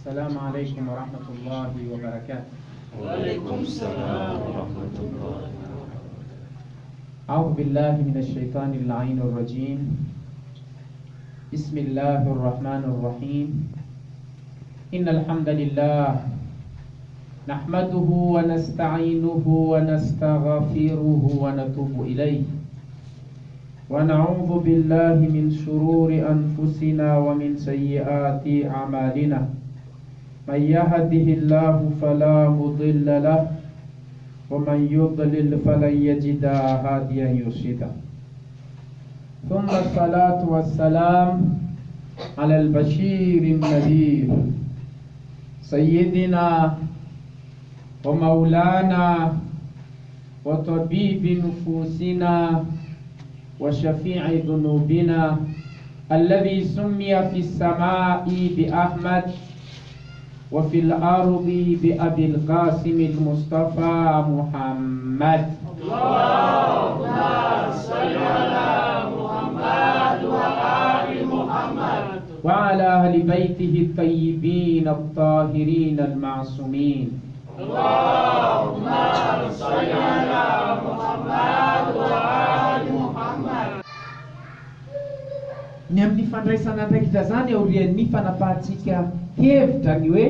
السلام عليكم ورحمة الله وبركاته. وعليكم السلام ورحمة الله. أعوذ بالله من الشيطان اللعين الرجيم. بسم الله الرحمن الرحيم. إن الحمد لله نحمده ونستعينه ونستغفره ونتوب إليه ونعوذ بالله من شرور أنفسنا ومن سيئات أعمالنا. من يهده الله فلا مضل له ومن يضلل فلن يجد هاديا يرشدا. ثم الصلاة والسلام على البشير النذير سيدنا ومولانا وطبيب نفوسنا وشفيع ذنوبنا الذي سمي في السماء بأحمد وفي الأرض بأبي القاسم المصطفى محمد. اللهم صل على محمد وآل محمد وعلى أهل بيته الطيبين الطاهرين المعصومين. اللهم صل على محمد وآل محمد. Ny amin'ny fandraisana andraikitra zany aorian'ny fanapahantsika hevitra ny hoe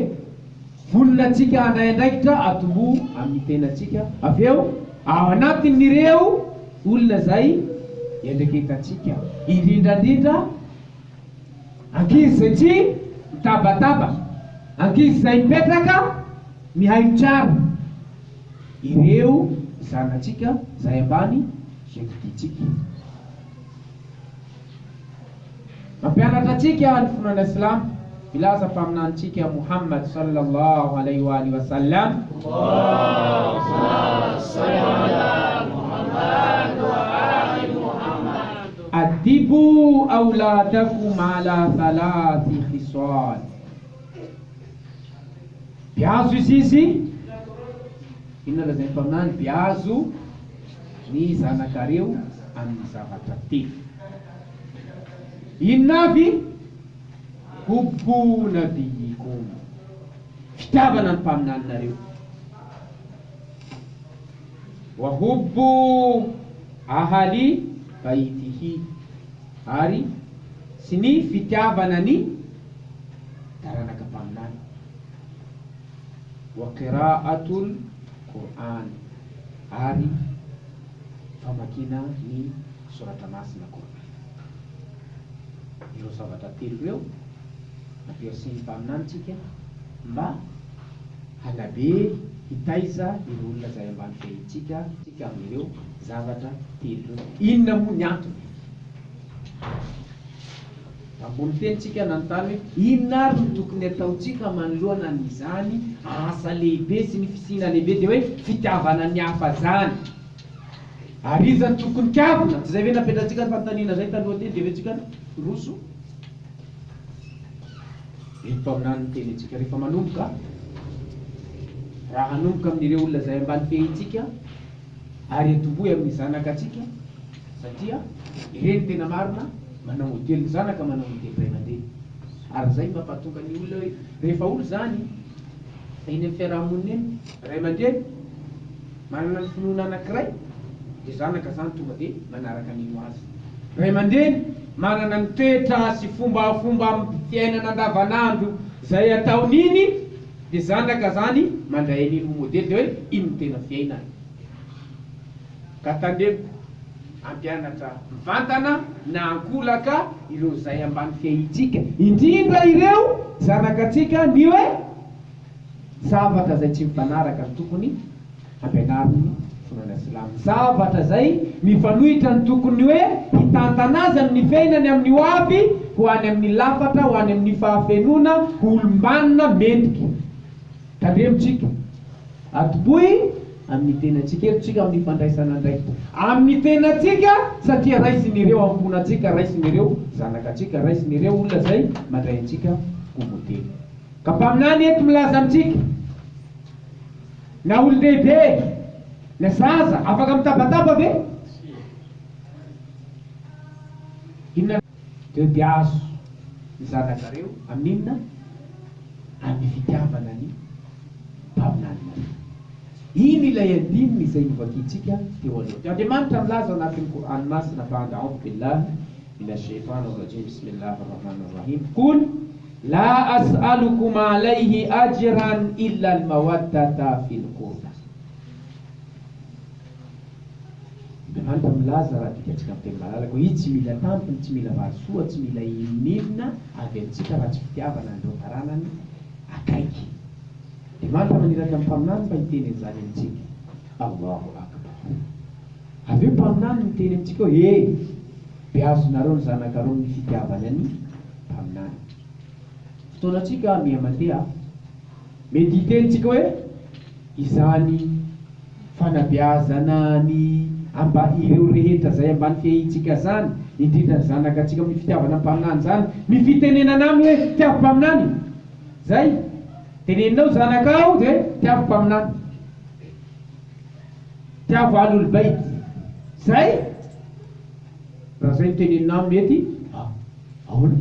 voninantsika anay andraikitra atombo amin'ny tenantsika. Avy eo ao anatin'ireo olona zay endreketantsika indrindrandrindra ankizy satria mitabataba, ankizy zay mipetraka mihaino tsara, ireo zanatsika zay ambany zendrikitsika. Mampianatra atsika ny finoana Islam milaza faminantsika Muhammad sallallahu alaihi wa alihi wasallam. Allahumma salli ala Muhammad wa ali Muhammad. Adibu auladakum ala thalathi khisal. Biazo izy inona lazay faminany? Biazo ny zanakareo amin'ny zavatra telo. Inona avy? Hubbu nabiyikum, fitiavana ny mpaminanareo. Wa hubbu ahali baitihi, ary sy ny fitiavana ny taranaka mpaminany. Wa qira'atul Qur'an, ary famakina ny soratra masina Qur'an. Ireo zavatra telo ireo ampiarisiany mpaminantsika mba hanabe hitaiza ireo olona zay ambany fehintsika tsika amin'ireo zavatra telo ireo. Inona moa ny antony? Ambony tenitsika nanontany hoe inona ary no tokony ataotsika manoloana n'izany asa lehibe sy ny fisina lehibe, de hoe fitiavana ny hafa zany. Ary iza ny tokony tiavina? Tsy zay ve napetratsika ny fanontaniana zay taloha teny, de ve tsika roso mpaminany tenitsika rehefa manomboka, raha hanomboka amin'ireo olona zay ambany fehintsika ary atomboy amin'ny zanaka atsika, satria ireny tena marina manao modely ny zanaka, manao modely ray aman-dreny. Ary zay mampatonga ny olona hoe rehefa olo zany eny amin'ny fiarahamonina eny, ray aman-dreny manana ny finoana anankiray, de zanaka zany tonga de manaraka an'ino azy. Ray aman-dreny manana ny toetra sy fombafomba amin'ny fiainana andavanandro zay ataon'iny, de zanaka zany mandray an'iny modely, de hoe ino no tena fiainana. Ka tandremo ampianatra mivantana na ankolaka ireo zay ambany fiahintsika, indrindra ireo zanakatsika, ny hoe zavatra zay tsy mifanaraka ny tokony ampianariny finoana Islam. Zavatra zay mifanohitra ny tokony hoe hitantanazany ny fiainany amin'ny ho avy, ho any amin'ny lafatra, ho any amin'ny fahafenona, ho olombanina mendrika. Tandremotsika atoboy amin'ny tenatsika, erotsika amin'ny fandraisana andraikitra amin'ny tenatsika, satria raisin'ireo amponatsika, raisin'ireo zanakatsika, raisin'ireo olona zay mandray antsika ho modely. Ka mpaminany eto milaza amintsika na olo lehibe na zaza afaka mitabataba ve? Inona de biazo ny zanakareo amin'inona? amin'ny fitiavana ny mpaminany. Iny ilay andininy izay novakitsika teo aloha. Andriamanitra milaza anatin'ny Qur'an masina ba'da a'udhu billahi minash shaitanir rajim bismillahir rahmanir rahim qul la as'alukum alayhi ajran illa al-mawaddata fil qurba. Andriamanitra milaza raha dikatsika amin'ny teny malalaka hoe tsy mila tampony, tsy mila vasoa, tsy mila inonina avy amintsika raha tsy fitiavana andreo taranany akaiky. Andriamanitra maniraka amin'ny mpaminany mba hiteny an'izany amintsika. Allahu akbar. Avy eo mpaminany miteny amintsika hoe beazonareo ny zanakareo ny fitiavana ny mpaminany. Fotoanatsika mihamandeha mety hitentsika hoe izany fanabeazana ny amba ireo rehetra zay ambany fiahintsika zany, indrindra ny zanakatsika amin'ny fitiavana mpaminany zany, mifitenenana aminy hoe tiavo mpaminany zay teneninao zanakao de tiavo mpaminany, tiavo alul bait zay raha zay teneninao mety ahoana.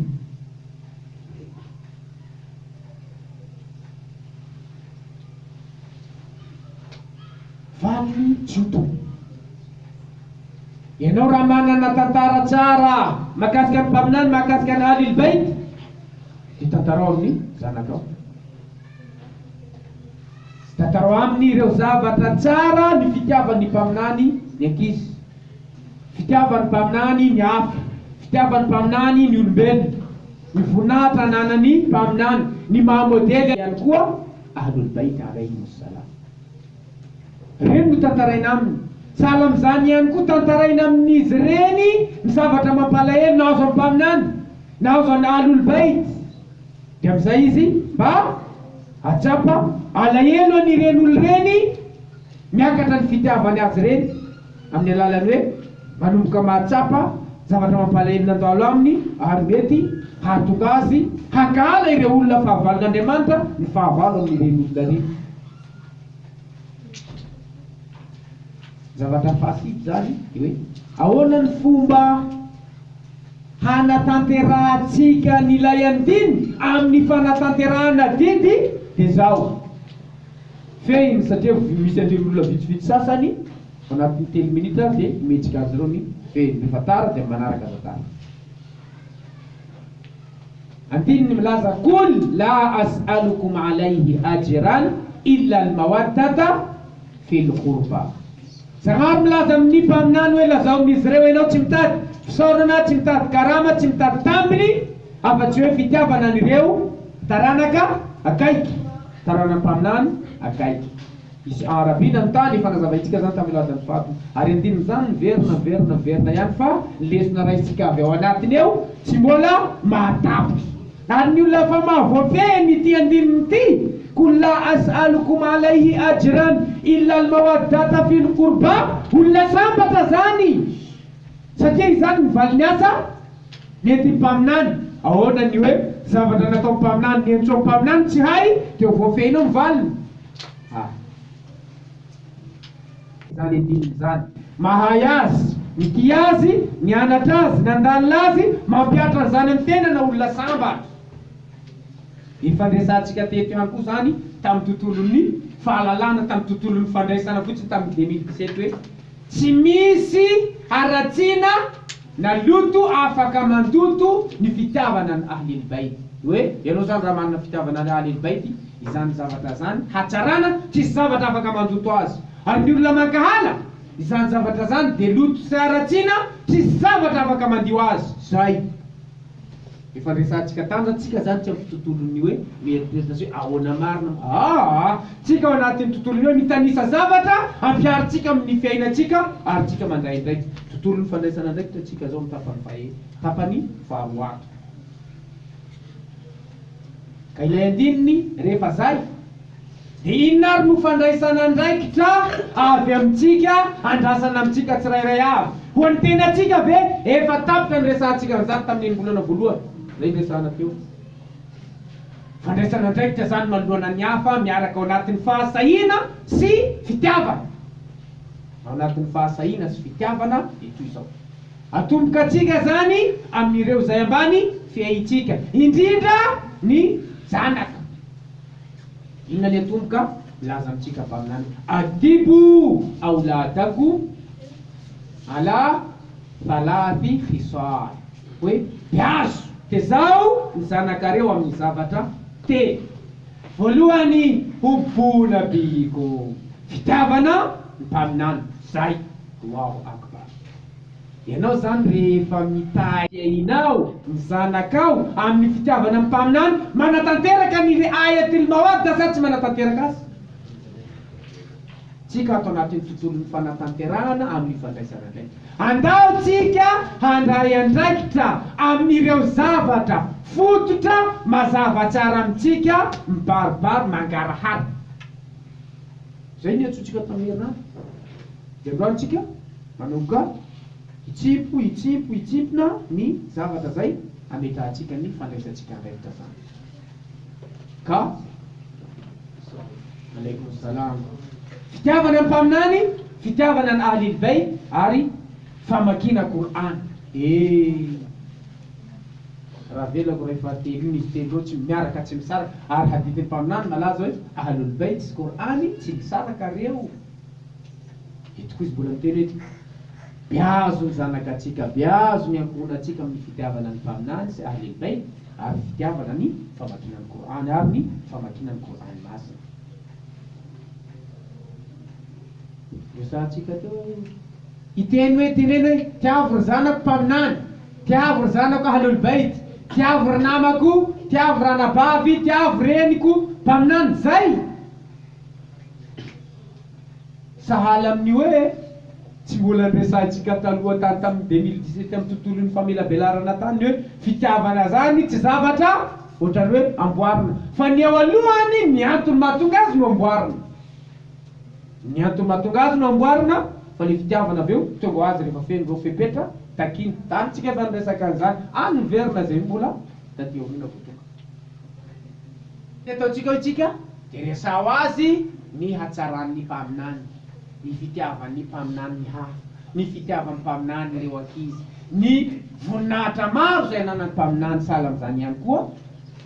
Valy tsoto ianao raha manana tantara tsara mahakasika ny mpaminany, mahakasika ny alul bait, de tantarao amin'ny zanakao, tantarao aminy ireo zavatra tsara ny fitiavan'ny mpaminany ny ankizy, fitiavan'ny mpaminany ny afo, fitiavan'ny mpaminany ny olombelona, ny vonahitra ananany mpaminany, ny mahamodely ihany koa alul bait alayhimus salam. Reny no tantaraina aminy. Sahala amin'izany ihany koa tantaraina amin'izy reny ny zavatra mampalahelo na azo amin'ny mpaminany na azo any alul bait. De amin'izay izy mba atsapa alahelo an'ireny olo reny miakatra ny fitiavany azy reny amin'ny alalany hoe manomboka mahatsapa zavatra mampalahelo nandalo aminy ary mety hahatonga azy hakala ireo olona fahavalon'Andriamanitra ny fahavalo amin'ireny olona reny. Zavatra fahasity zany hoe ahoana ny fomba hanatanterahitsika ny ilay andiny amin'ny fanatanterahana didy de zao fehiny, satria misy an'ireo olona vitsivitsy sasany anatin'ny 3 minitra de metsika azy reo ny fehiny, rehefa tara de manaraka aza tara. Andininy milaza qul la as'alukum alayhi ajran illa al-mawaddata fil qurba. Zagnahary milaza amin'ny mpaminany hoe lazao amin'izy ireo ianao tsy mitady fisaorana, tsy mitady karama, tsy mitady tambiny, afa-tsy hoe fitiavana an'ireo taranaka akaiky, taranany mpaminany akaiky. Izy arabina ny tany fanazava itsika zany tamin'ny lazany fato, ary andininy zany verina ihany fa lesona raisika avy ao anatiny eo tsy mbola mahatapoky. Ary ny olona fa mahavoafehiny ity andininy ity qul la as'alukum alayhi ajran illa al-mawaddata fil qurba, olona sambatra zany satria izany mivaly ny asa mety mpaminany. Ahoana ny hoe zavatra natao mpaminany ny entso mpaminany tsy hay de voafehinao mivaliny. Zany andininy zany mahay azy, mity azy, mianatra azy, nandalina azy, mampiatra zany amin'ny tenana olona sambatra. Ifandresantsika teto ihany koa zany tamin'ny tontolon'ny fahalalana, tamin'ny tontolon'ny fandraisana fotsiny tamin'ny 2017 hoe tsy misy haratsiana na loto afaka mandoto ny fitiavana ny alul bait. Hoe ianao zany raha manana fitiavana ny alul bait, izany zavatra zany hatsarana, tsisy zavatra afaka mandoto azy. Ary ny olona mankahala izany zavatra zany de loto sy haratsiana, tsisy zavatra afaka mandio azy. Zay ifandresantsika tanjatsika zany tsy amin'ny tontolon'ny hoe mieritreritra hoe ahoana marina. Tsika ao anatin'ny tontolon'ny hoe mitanisa zavatra ampiaritsika amin'ny fiainatsika ary tsika mandray ndraiky. Tontolon'ny fandraisana ndraiky tsika zao amin'ny tapany faharoato. Ka ilay andininy rehefa zay de inona ary no fandraisana ndraikitra avy amintsika andrasana amintsika tsirairay avy. Ho any tenatsika ve efa tapitra ny resantsika zany tamin'ny volana voalohany. Zay resana teo. Fandraisana ndraikitra zany manoloana ny hafa miaraka ao anatin'ny fahasahina sy fitiavana. Ao anatin'ny fahasahina sy fitiavana de toy izao. Atomboka atsika zany amin'ireo zay ambany fiahintsika, indrindra ny zanaka. inona ny atomboka laza amintsika mpaminany adibo aoladago ala falaty fisoar hoe biazo tezao ny zanakareo amin'ny zavatra te voalohany hobona biko fitiavana ny mpaminany zay Allahu akbar. Ianao zany rehefa mitainao ny zanakao amin'ny fitiavana ny mpaminany manatanteraka ny ayatul mawadda sa tsy manatanteraka azy? Tsika ato anatin'ny tontolon'ny fanatanterahana amin'ny fandraisana indray andao tsika handray andraikitra amin'ireo zavatra fototra mazava tsara amintsika mibaribary mangarahara zay ny atsotsika tamin'ny herinandro dia androantsika manomboka itsipona ny zavatra zay ametrahantsika ny fandraisantsika andraikitra zany ka alaikum salam fitiavana ny mpaminany fitiavana ny ahlil bayt ary famakina Qur'an raha velako rehefa telo misy telo tsy miaraka tsy misaraka ary hadithin'ny mpaminany malaza hoe ahlul bayt sy Qur'any tsy misaraka reo eto koa izy mbola miteny ety biazo ny zanakatsika biazo ny ankohonatsika amin'ny fitiavana ny mpaminany sy ahlul bayt ary fitiavana ny famakina ny Qur'an ary ny famakina ny Qur'an masina resahantsika teo iteny hoe teneny hoe tiavo ry zanako mpaminany tiavo ry zanako ahlul bayt tiavo ry namako tiavo ranabavy tiavo reniko mpaminany zay sahala amin'ny hoe tsy mbola nresantsika taloha tany tamin'ny 2017 amin'ny tontolon'ny famelabelarana tany hoe fitiavana zany tsy zavatra ohatrany hoe amboarina fa ny ao alohany ny antony mahatonga azy no amboarina ny antony mahatonga azy no amboarina fa le fitiavana aveo tonga azy rehefa feno reo fepetra takiny tany tsika efa niresaka an'izany any verina zay mbola taty aoriana votonga ataontsika hoe tsika de resao azy ny hatsaran'ny mpaminany ny fitiavan'ny mpaminany ny hafa ny fitiavan'ny mpaminany reo ankizy ny voninahitra maro zay ananany mpaminany sala am'izany ihany koa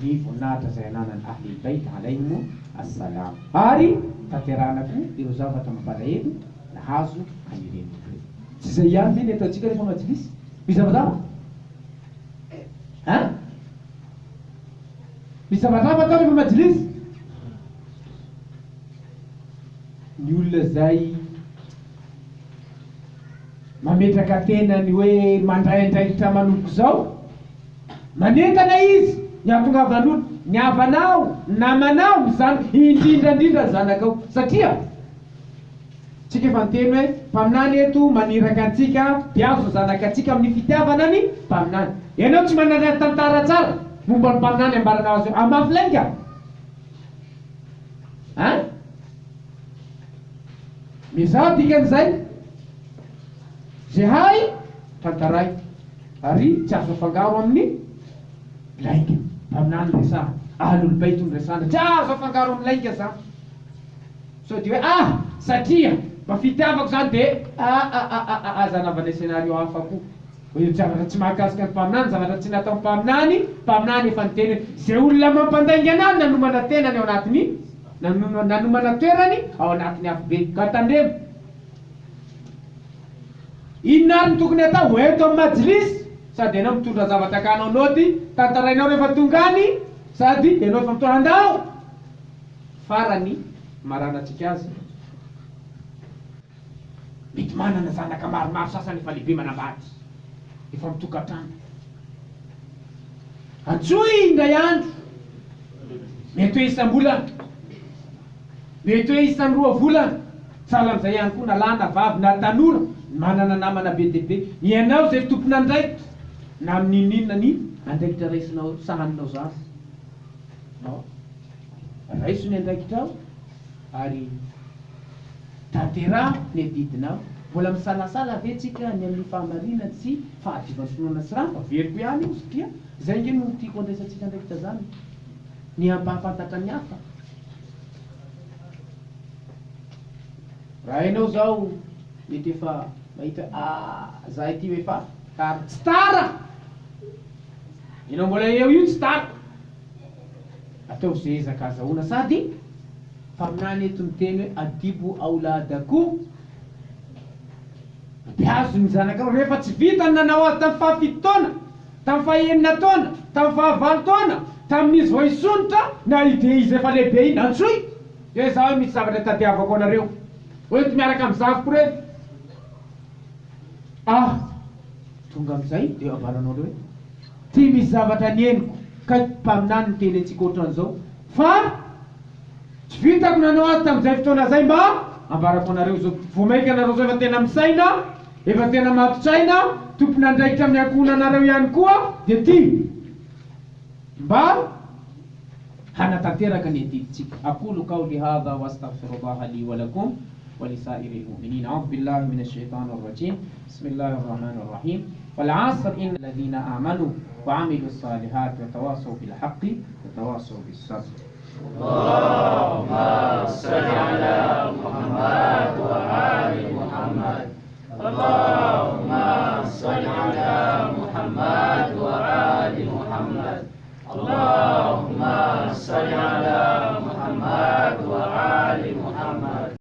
ny voninahitra zay ananany ahlul bayt alayhimu assalam ary tanterahana koa ireo zavatra mampalahelo nahazo anireny tsy zay ihany ve ny ataontsika rehefa majilisy misy zavatra misy zavatra atao rehefa majilisy ny olona zay mametraka tenany hoe mandraindraikitra manomboka zao manentana izy ny atongavan'olo ny avanao namanao zany indrindrandrindra zanakao satria tsika efa niteny hoe mpaminany eto maniraka antsika biazo zanakatsika amin'ny fitiavana ny mpaminany ianao tsy manana tantara tsara momba ny mpaminany ambaranao azy amafilainga mizaho dikan'izay zay hay tantaray ary tsy azo afangaro amin'ny lainga mpaminany resahana ahlul bayt ny resahana tsy azo afangaro amin'ny lainga zany so de hoe satria mafitiavako zany de zanavana scénario hafa koa hoe zavatra tsy mahakasika ny mpaminany zavatra tsy natao mpaminany efa niteny zay olona mampandainga anany nanomana tenany ao anatiny nanomana toerany ao anatiny afo be ka tandremo inona ary ny tokony atao eto amin'ny majlisy sady ianao mitondra zavatra kanao nôty tantarainao rehefa tonga any sady ianao efa mitondra andao farany maranatsika azy mety manana zanaka maromaro sasany efa lehibe manambady efa mitokatrano antsoy indray andro mety hoe isam-bolana mety hoe isan'ny 2 volana sahala am'izay ihany koa na lahy na vavy na tanora manana namana be de be ianao zay tompona andraikitra na amin'inona ny andraikitra raisinao sahaninao zany raiso ny andraikitrao ary tanteraha ny adidinao mbola misalasala ave tsika ny amin'ny fahamarinana sy fahadivan-tsonoana sy raha veriko ihany io satria zay nge no tiako andraisantsika andraikitra zany ny ampahafantatra ny hafa raha ianao zao mety efa mahita zahay ty efa tara tsy tara ianao mbola eo io tsy tara atao zay ezaka azahoana sady faminany tomiteny adibu auladakum biazo ny zanakao rehefa tsy vita nanao azy tamin'ny fahafito taona tamin'ny fahaenina taona tamin'ny fahavalo taona tamin'izy vao isonitra na ide izy efa lehibe iny antsoy hoe za hoe misy zavatra tadiavako anareo hoe ty miaraka amin'ny zavoko reny tonga am'izay de avalanao le hoe ty misy zavatra nieniko ka mpaminany ny teny antsika ohatran'izao fa tsy vitako nanao azy tamin'izay fotoana zay mba ambarako anareo zao vomaika anareo zao efa tena misaina efa tena mampitraina tompony andraikitra amin'ny ankohona anareo ihany koa de ty mba hanatanteraka ny adiditsika aqulu qawli hadha wa astaghfirullaha li wa lakum wa li sa'iril mu'minin. A'udhu billahi minash shaitanir rajim. Bismillahir rahmanir rahim. Wal 'asr innal ladhina amanu wa 'amilus salihati wa tawasaw bil haqqi wa tawasaw bis sabr. Allahumma salli ala Muhammad wa ali Muhammad. Allahumma salli ala Muhammad wa ali Muhammad. Allahumma salli ala